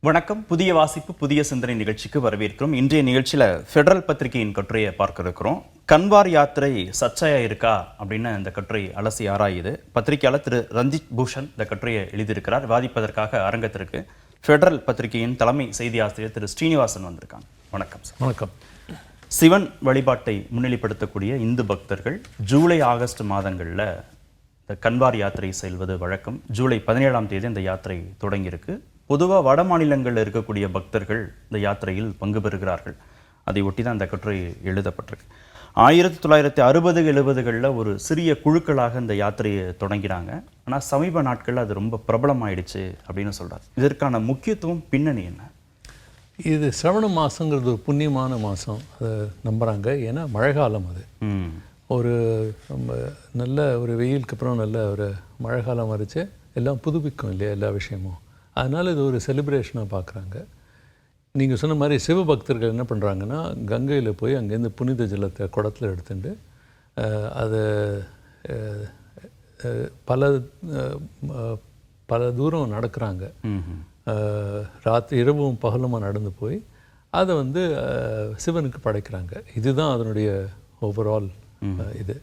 வணக்கம். புதிய வாசிப்பு புதிய சிந்தனை நிகழ்ச்சிக்கு வரவேற்கிறோம். இன்றைய நிகழ்ச்சியில் ஃபெடரல் பத்திரிகையின் கட்டுரையை பார்க்க இருக்கிறோம். கன்வார் யாத்திரை சர்ச்சையா இருக்கா அப்படின்னு இந்த கட்டுரை அலசி ஆராயுது. பத்திரிகையாளர் திரு ரஞ்சித் பூஷன் இந்த கட்டுரையை எழுதியிருக்கிறார். வாதிப்பதற்காக அரங்கத்திற்கு ஃபெடரல் பத்திரிகையின் தலைமை செய்தி ஆசிரியர் திரு ஸ்ரீனிவாசன் வந்திருக்காங்க. வணக்கம் சார். வணக்கம். சிவன் வழிபாட்டை முன்னிலைப்படுத்தக்கூடிய இந்து பக்தர்கள் ஜூலை ஆகஸ்ட் மாதங்களில் இந்த கன்வார் யாத்திரை செல்வது வழக்கம். ஜூலை 17ஆம் தேதி இந்த யாத்திரை தொடங்கியிருக்கு. பொதுவாக வட மாநிலங்களில் இருக்கக்கூடிய பக்தர்கள் இந்த யாத்திரையில் பங்கு பெறுகிறார்கள். அதை ஒட்டி தான் இந்த கட்டுரை எழுதப்பட்டிருக்கு. 1960-70களில் ஒரு சிறிய குழுக்களாக இந்த யாத்திரையை தொடங்கினாங்க. ஆனால் சமீப நாட்களில் அது ரொம்ப பிரபலமாயிடுச்சு அப்படின்னு சொல்கிறார். இதற்கான முக்கியத்துவம் பின்னணி என்ன? இது சிரவண மாதங்கிறது ஒரு புண்ணியமான மாதம், அதை நம்புகிறாங்க. ஏன்னா மழைக்காலம் அது. ஒரு நல்ல ஒரு வெயிலுக்கு அப்புறம் நல்ல ஒரு மழை காலம் வரைச்சு எல்லாம் புதுப்பிக்கும் இல்லையா எல்லா விஷயமும். அதனால் இது ஒரு செலிப்ரேஷனாக பார்க்குறாங்க. நீங்கள் சொன்ன மாதிரி சிவபக்தர்கள் என்ன பண்ணுறாங்கன்னா, கங்கையில் போய் அங்கேருந்து புனித ஜலத்தை குடத்தில் எடுத்துட்டு அதை பல தூரம் நடக்கிறாங்க. இரவும் பகலுமா நடந்து போய் அதை சிவனுக்கு படைக்கிறாங்க. இதுதான் அதனுடைய ஓவரால் இது.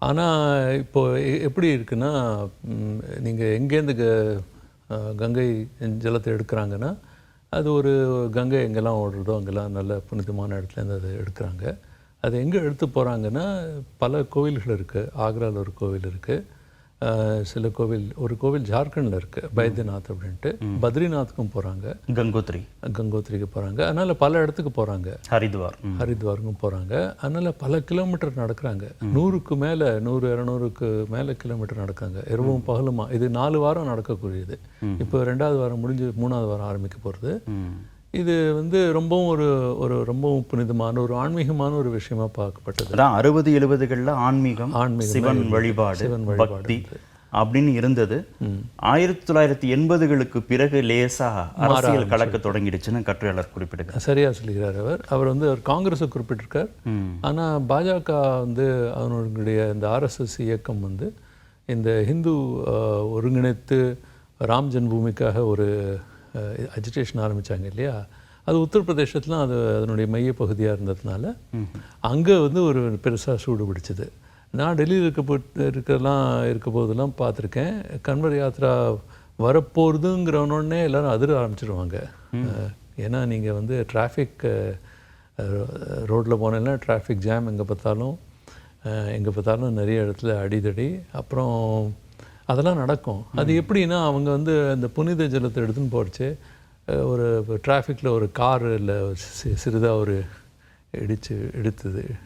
ஆனால் இப்போ எப்படி இருக்குன்னா, நீங்கள் எங்கேருந்து கங்கை ஜலத்தை எடுக்கிறாங்கன்னா, அது ஒரு கங்கை எங்கெல்லாம் ஓடுறதோ அங்கெல்லாம் நல்ல புனிதமான இடத்துலேருந்து அதை எடுக்கிறாங்க. அது எங்கே எடுத்து போகிறாங்கன்னா, பல கோவில்கள் இருக்குது. ஆக்ராவில் ஒரு கோவில் இருக்குது, சில ஒரு கோவில் ஜார்க்கண்டில் இருக்குது, பைத்யநாத் அப்படின்ட்டு. பத்ரிநாத்துக்கும் போகிறாங்க, கங்கோத்ரிக்கு போகிறாங்க. அதனால் பல இடத்துக்கு போகிறாங்க. ஹரித்வாருக்கும் போகிறாங்க. அதனால் பல கிலோமீட்டர் நடக்கிறாங்க. 100க்கு மேலே 100-200க்கு மேலே கிலோமீட்டர் நடக்காங்க இரவும் பகலுமா. இது 4 வாரம் நடக்கக்கூடியது. இப்போ 2வது வாரம் முடிஞ்சு 3வது வாரம் ஆரம்பிக்க போகிறது. இது ரொம்பவும் ஒரு ரொம்பவும் புனிதமான ஒரு ஆன்மீகமான ஒரு விஷயமா பார்க்கப்பட்டது. 60-70களில் ஆன்மீகம், சிவன் வழிபாடு, பக்தி அப்படின்னு இருந்தது. 1980களுக்கு பிறகு லேசா அரசியல் கலக்க தொடங்கிடுச்சுன்னு கட்டுரையாளர் குறிப்பிட்டிருக்கார். சரியா சொல்லுகிறார் அவர். அவர் காங்கிரஸை குறிப்பிட்டிருக்கார். ஆனால் பாஜக அவனுடைய இந்த ஆர்எஸ்எஸ் இயக்கம் இந்த ஹிந்து ஒருங்கிணைத்து ராம் ஜென்மபூமிக்காக ஒரு அஜிடேஷன் ஆரம்பித்தாங்க இல்லையா. அது உத்தரப்பிரதேசத்தில் அதனுடைய மையப்பகுதியாக இருந்ததுனால அங்கே ஒரு பெருசாக சூடு பிடிச்சது. நான் டெல்லியில் இருக்க போதெல்லாம் பார்த்துருக்கேன். கன்வர் யாத்ரா வரப்போகிறதுங்கிறவனோடனே எல்லோரும் அதிர ஆரம்பிச்சிடுவாங்க. ஏன்னா நீங்கள் டிராஃபிக் ரோட்டில் போனேன்னா டிராஃபிக் ஜாம் எங்கே பார்த்தாலும் நிறைய இடத்துல அடிதடி, அப்புறம் அதெல்லாம் நடக்கும். அது எப்படின்னா, அவங்க அந்த புனித ஜலத்தை எடுத்துன்னு போச்சு, ஒரு டிராஃபிக்கில் ஒரு கார் இல்லை சிறிதாக ஒரு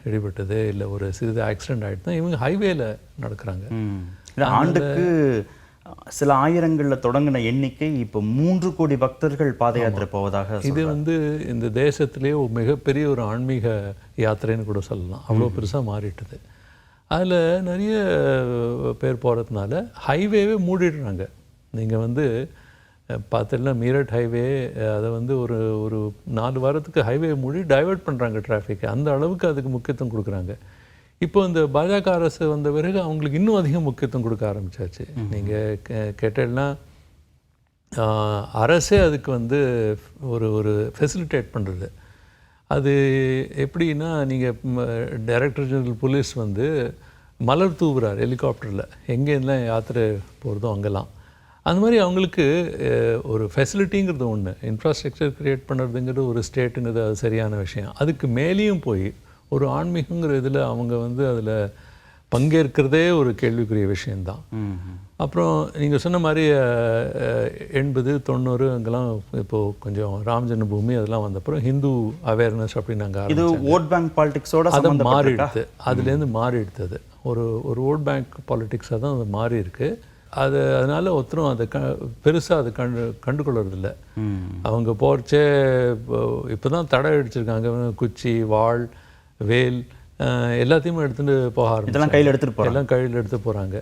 இடிபட்டது, இல்லை ஒரு சிறிதாக ஆக்சிடென்ட் ஆகிட்டு தான் இவங்க ஹைவேல நடக்கிறாங்க. ஆண்டுக்கு சில ஆயிரங்களில் தொடங்கின எண்ணிக்கை இப்போ 3 கோடி பக்தர்கள் பாத யாத்திரை போவதாக. இது இந்த தேசத்திலே ஒரு மிகப்பெரிய ஒரு ஆன்மீக யாத்திரைன்னு கூட சொல்லலாம். அவ்வளோ பெருசாக மாறிட்டுது. அதில் நிறைய பேர் போகிறதுனால ஹைவேவே மூடிடுறாங்க. நீங்கள் பார்த்தீங்கன்னா மீரட் ஹைவே அதை ஒரு 4 வாரத்துக்கு ஹைவே மூடி டைவெர்ட் பண்ணுறாங்க டிராஃபிக்கை. அந்த அளவுக்கு அதுக்கு முக்கியத்துவம் கொடுக்குறாங்க. இப்போ இந்த பாஜக அரசு வந்த பிறகு அவங்களுக்கு இன்னும் அதிகம் முக்கியத்துவம் கொடுக்க ஆரம்பித்தாச்சு. நீங்கள் கேட்டேன்னா அரசே அதுக்கு ஒரு ஃபெசிலிட்டேட் பண்ணுறது. அது எப்படின்னா, நீங்கள் டைரக்டர் ஜெனரல் போலீஸ் மலர் தூவுறார் ஹெலிகாப்டரில், எங்கேருந்துலாம் யாத்திரை போகிறதோ அங்கெல்லாம். அந்த மாதிரி அவங்களுக்கு ஒரு ஃபெசிலிட்டிங்கிறது ஒன்று, இன்ஃப்ராஸ்ட்ரக்சர் க்ரியேட் பண்ணுறதுங்கிறது ஒரு ஸ்டேட்டுங்கிறது அது சரியான விஷயம். அதுக்கு மேலேயும் போய் ஒரு ஆன்மீகங்கிற இதில் அவங்க அதில் பங்கேற்கிறதே ஒரு கேள்விக்குரிய விஷயந்தான். அப்புறம் நீங்கள் சொன்ன மாதிரி 80-90 அங்கெல்லாம் இப்போது கொஞ்சம் ராம் ஜென்மபூமி அதெல்லாம் வந்தப்பறம் ஹிந்து அவேர்னஸ் அப்படின்னு நாங்கள் இது ஓட் பேங்க் பாலிடிக்ஸோட அதை மாறிடுது. அதுலேருந்து மாறிடுது. ஒரு ஓட் பேங்க் பாலிட்டிக்ஸாக தான் அது மாறி இருக்குது. அதனால் ஒருத்தரும் அதை பெருசாக அதை கண்டுகொள்றதில்ல. அவங்க போகிறச்சே இப்போ தான் தடை அடிச்சிருக்காங்க. குச்சி, வாள், வேல் எல்லாத்தையுமே எடுத்துகிட்டு போக ஆரம்பிச்சு எல்லாம் கையில் எடுத்துகிட்டு போகிறாங்க.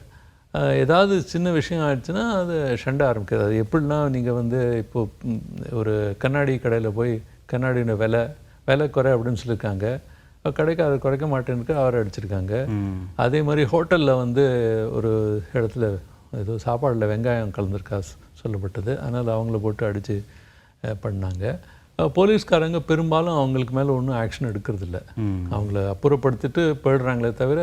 ஏதாவது சின்ன விஷயம் ஆயிடுச்சுன்னா அது சண்டை ஆரம்பிக்கிறது. அது எப்படின்னா, நீங்கள் இப்போது ஒரு கண்ணாடி கடையில் போய் கண்ணாடியோட விலை குறை அப்படின்னு சொல்லியிருக்காங்க. கடைக்கு அதை குறைக்க மாட்டேன்னு அவரை அடிச்சிருக்காங்க. அதே மாதிரி ஹோட்டலில் ஒரு இடத்துல ஏதோ சாப்பாடில் வெங்காயம் கலந்துருக்கா சொல்லப்பட்டது. அதனால் அவங்கள போட்டு அடித்து பண்ணாங்க. போலீஸ்காரங்க பெரும்பாலும் அவங்களுக்கு மேலே ஒன்றும் ஆக்ஷன் எடுக்கிறதில்ல, அவங்கள அப்புறப்படுத்திட்டு போயிடுறாங்களே தவிர.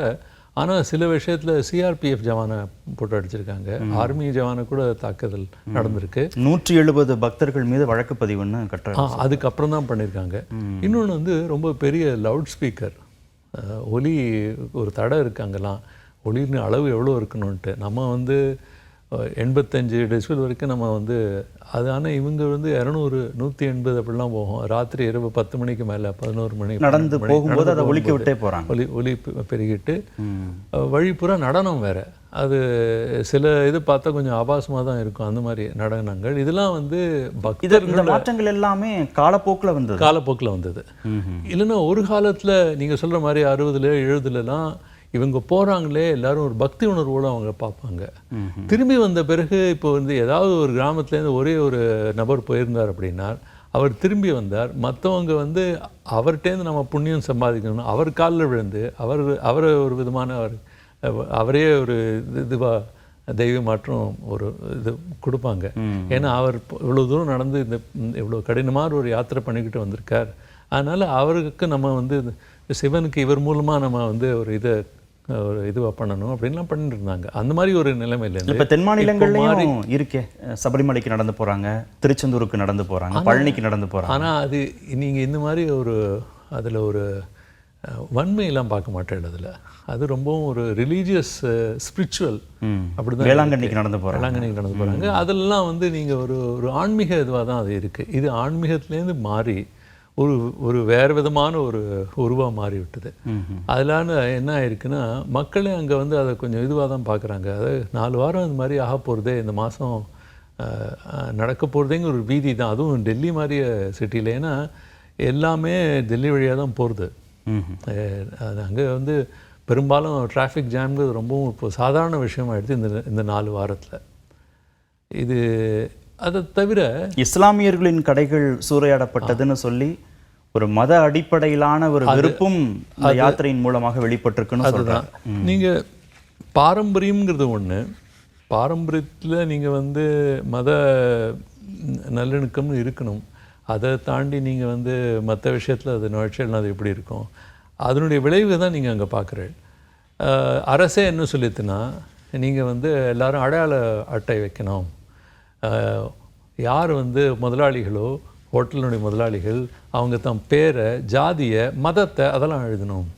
ஆனால் சில விஷயத்தில் சிஆர்பிஎஃப் ஜவானை போட்டு அடிச்சிருக்காங்க, ஆர்மி ஜவானை கூட தாக்குதல் நடந்திருக்கு. 170 பக்தர்கள் மீது வழக்கு பதிவுன்னு அதுக்கப்புறம் தான் பண்ணியிருக்காங்க. இன்னொன்று வந்து ரொம்ப பெரிய லவுட் ஸ்பீக்கர், ஒலி ஒரு தடை இருக்காங்கலாம், ஒலின்னு அளவு எவ்வளோ இருக்கணும்ன்ட்டு. நம்ம வந்து 85 டெசிபல் வரைக்கும் நம்ம வந்து அது. ஆனால் இவங்க வந்து 200 180 அப்படிலாம் போகும். ராத்திரி இரவு 10 மணிக்கு மேலே 11 மணி நடந்து போகும்போது அதை ஒலிக்க விட்டே போகிறாங்க. ஒலி பெருகிட்டு வழிப்புற நடனம் வேறு. அது சில இது பார்த்தா கொஞ்சம் ஆபாசமாக தான் இருக்கும், அந்த மாதிரி நடனங்கள். இதெல்லாம் வந்து இந்த மாற்றங்கள் எல்லாமே காலப்போக்கில் வந்தது. இல்லைன்னா ஒரு காலத்தில் நீங்கள் சொல்கிற மாதிரி 60 70லாம் இவங்க போகிறாங்களே எல்லாரும் ஒரு பக்தி உணர்வோடு அவங்க பார்ப்பாங்க. திரும்பி வந்த பிறகு இப்போ வந்து ஏதாவது ஒரு கிராமத்துலேருந்து ஒரே ஒரு நபர் போயிருந்தார் அப்படின்னா அவர் திரும்பி வந்தார், மற்றவங்க வந்து அவர்கிட்டேருந்து நம்ம புண்ணியம் சம்பாதிக்கணும், அவர் காலில் விழுந்து அவரை ஒரு விதமான அவரே ஒரு இதுவாக தெய்வ மாற்றம் ஒரு இது கொடுப்பாங்க. ஏன்னா அவர் இவ்வளோ தூரம் நடந்து இவ்வளோ கடினமான ஒரு யாத்திரை பண்ணிக்கிட்டு வந்திருக்கார். அதனால் அவருக்கு நம்ம வந்து சிவனுக்கு இவர் மூலமாக நம்ம வந்து ஒரு இதுவாக பண்ணணும் அப்படின்லாம் பண்ணிட்டு இருந்தாங்க. அந்த மாதிரி ஒரு நிலைமையில இப்போ தென் மாநிலங்கள்லையும் இருக்கே, சபரிமலைக்கு நடந்து போகிறாங்க, திருச்செந்தூருக்கு நடந்து போகிறாங்க, பழனிக்கு நடந்து போகிறாங்க. ஆனால் அது நீங்கள் இந்த மாதிரி அதில் ஒரு வன்மையெல்லாம் பார்க்க மாட்டேன். அது ரொம்பவும் ஒரு ரிலீஜியஸ் ஸ்பிரிச்சுவல் அப்படிதான். வேளாங்கண்ணிக்கு நடந்து போகிறாங்க. அதெல்லாம் வந்து நீங்கள் ஒரு ஆன்மீக இதுவாக தான் அது இருக்குது. இது ஆன்மீகத்துலேருந்து மாறி ஒரு வேறு விதமான ஒரு உருவாக மாறி விட்டது. அதனால என்ன ஆயிருக்குன்னா மக்களே அங்கே வந்து அதை கொஞ்சம் இதுவாக தான் பார்க்குறாங்க. அதாவது 4 வாரம் இந்த மாதிரி ஆக போகிறதே, இந்த மாதம் நடக்க போகிறதேங்க ஒரு பீதி தான். அதுவும் டெல்லி மாதிரி சிட்டியில். ஏன்னா எல்லாமே டெல்லி வழியாக தான் போகிறது. அது அங்கே வந்து பெரும்பாலும் டிராஃபிக் ஜாம்ங்கிறது ரொம்பவும் இப்போ சாதாரண விஷயமாகிடுது இந்த 4 வாரத்தில். இது அதை தவிர இஸ்லாமியர்களின் கடைகள் சூறையாடப்பட்டதுன்னு சொல்லி ஒரு மத அடிப்படையிலான ஒரு வெறுப்பும் யாத்திரையின் மூலமாக வெளிப்பட்டிருக்குன்னு சொல்றாங்க. நீங்கள் பாரம்பரியம்ங்கிறது ஒன்று, பாரம்பரியத்தில் நீங்கள் வந்து மத நல்லிணக்கம்னு இருக்கணும். அதை தாண்டி நீங்கள் வந்து மற்ற விஷயத்தில் அது நுழைச்சல்னா அது எப்படி இருக்கும், அதனுடைய விளைவு தான் நீங்கள் அங்கே பார்க்குறீங்க. அரசே என்ன சொல்லித்துன்னா நீங்கள் வந்து எல்லோரும் அடையாள அட்டை வைக்கணும், யார் வந்து முதலாளிகளோ ஹோட்டலுடைய முதலாளிகள் அவங்க தம் பேரை, ஜாதியை, மதத்தை அதெல்லாம் எழுதணும்.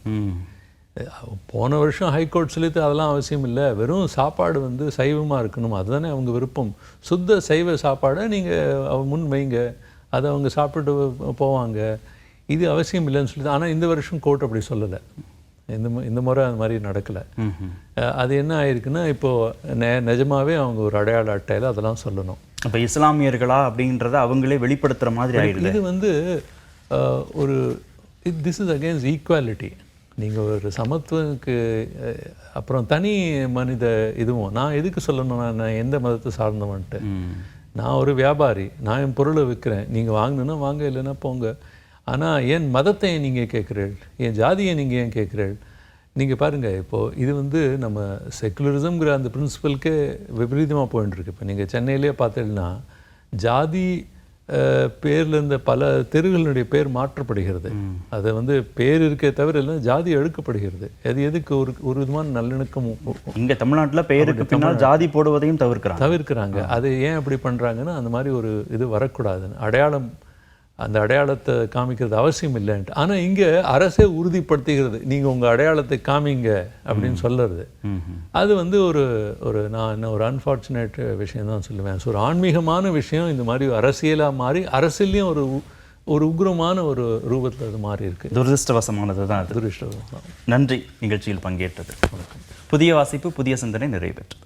போன வருஷம் ஹைகோர்ட் சொல்லிட்டு அதெல்லாம் அவசியம் இல்லை, வெறும் சாப்பாடு வந்து சைவமாக இருக்கணும், அதுதானே அவங்க விருப்பம், சுத்த சைவ சாப்பாடை நீங்கள் முன் வைங்க, அதை அவங்க சாப்பிட்டு போவாங்க, இது அவசியம் இல்லைன்னு சொல்லிட்டு. ஆனால் இந்த வருஷம் கோர்ட் அப்படி சொல்லலை, இந்த முறை அந்த மாதிரி நடக்கலை. அது என்ன ஆயிருக்குன்னா இப்போது நிஜமாகவே அவங்க ஒரு அடையாள அட்டையில் அதெல்லாம் சொல்லணும். அப்போ இஸ்லாமியர்களா அப்படின்றத அவங்களே வெளிப்படுத்துகிற மாதிரி ஆயிடுது. இது வந்து ஒரு திஸ் இஸ் அகெயின்ஸ்ட் ஈக்குவாலிட்டி. நீங்கள் ஒரு சமத்துவக்கு அப்புறம் தனி மனித இதுவும் நான் எதுக்கு சொல்லணும், நான் எந்த மதத்தை சார்ந்தவன்ட்டு. நான் ஒரு வியாபாரி, நான் என் பொருளை விற்கிறேன், நீங்கள் வாங்கணுன்னா வாங்க, இல்லைன்னா போங்க. ஆனால் என் மதத்தை நீங்கள் கேட்குறீள், என் ஜாதியை நீங்கள் ஏன் கேட்குறீள்? நீங்கள் பாருங்கள், இப்போது இது வந்து நம்ம செக்குலரிசம்ங்கிற அந்த பிரின்சிபலுக்கே விபரீதமாக போயிட்டுருக்கு. இப்போ நீங்கள் சென்னையிலே பார்த்தீங்கன்னா ஜாதி பேரில் இருந்த பல தெருகளினுடைய பேர் மாற்றப்படுகிறது. அதை வந்து பேர் இருக்கே தவிர இல்லை, ஜாதி எடுக்கப்படுகிறது. அது எதுக்கு ஒரு விதமான நல்லிணக்கம். இங்கே தமிழ்நாட்டில் பெயருக்கு பின்னால் ஜாதி போடுவதையும் தவிர்க்கிறாங்க. அது ஏன் அப்படி பண்ணுறாங்கன்னா அந்த மாதிரி ஒரு இது வரக்கூடாதுன்னு, அடையாளம் அந்த அடையாளத்தை காமிக்கிறது அவசியம் இல்லைன்ட்டு. ஆனால் இங்கே அரசே உறுதிப்படுத்துகிறது, நீங்கள் உங்கள் அடையாளத்தை காமிங்க அப்படின்னு சொல்லுறது. அது வந்து நான் ஒரு அன்ஃபார்ச்சுனேட் விஷயம் தான் சொல்லுவேன். ஸோ ஒரு ஆன்மீகமான விஷயம் இந்த மாதிரி அரசியலாக மாறி அரசியலையும் ஒரு உக்ரமான ஒரு ரூபத்தில் அது மாறி இருக்குது. துரதிருஷ்டவசமானது தான். துரதிருஷ்டவசம். நன்றி நிகழ்ச்சியில் பங்கேற்றது. புதிய வாசிப்பு புதிய சிந்தனை நிறைவேற்றது.